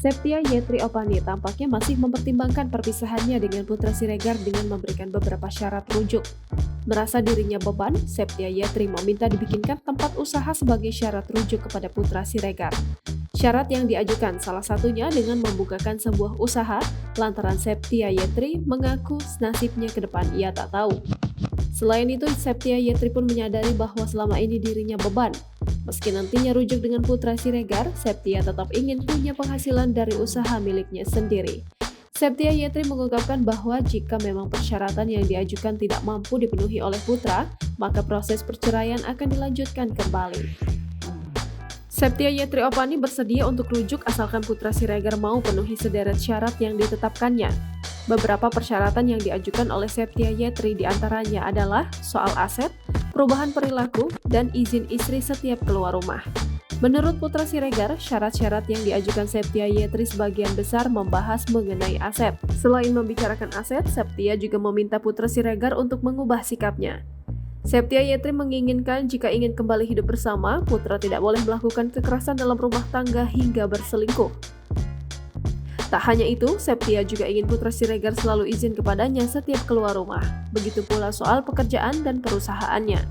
Septia Yetri Oppani tampaknya masih mempertimbangkan perpisahannya dengan Putra Siregar dengan memberikan beberapa syarat rujuk. Merasa dirinya beban, Septia Yetri meminta dibikinkan tempat usaha sebagai syarat rujuk kepada Putra Siregar. Syarat yang diajukan salah satunya dengan membukakan sebuah usaha, lantaran Septia Yetri mengaku nasibnya ke depan ia tak tahu. Selain itu, Septia Yetri pun menyadari bahwa selama ini dirinya beban. Meski nantinya rujuk dengan Putra Siregar, Septia tetap ingin punya penghasilan dari usaha miliknya sendiri. Septia Yetri mengungkapkan bahwa jika memang persyaratan yang diajukan tidak mampu dipenuhi oleh Putra, maka proses perceraian akan dilanjutkan kembali. Septia Yetri Oppani bersedia untuk rujuk asalkan Putra Siregar mau penuhi sederet syarat yang ditetapkannya. Beberapa persyaratan yang diajukan oleh Septia Yetri diantaranya adalah soal aset, perubahan perilaku, dan izin istri setiap keluar rumah. Menurut Putra Siregar, syarat-syarat yang diajukan Septia Yetri sebagian besar membahas mengenai aset. Selain membicarakan aset, Septia juga meminta Putra Siregar untuk mengubah sikapnya. Septia Yetri menginginkan jika ingin kembali hidup bersama, Putra tidak boleh melakukan kekerasan dalam rumah tangga hingga berselingkuh. Tak hanya itu, Septia juga ingin Putra Siregar selalu izin kepadanya setiap keluar rumah. Begitu pula soal pekerjaan dan perusahaannya.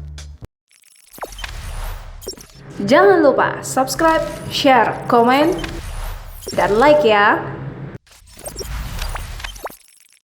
Jangan lupa subscribe, share, komen, dan like ya!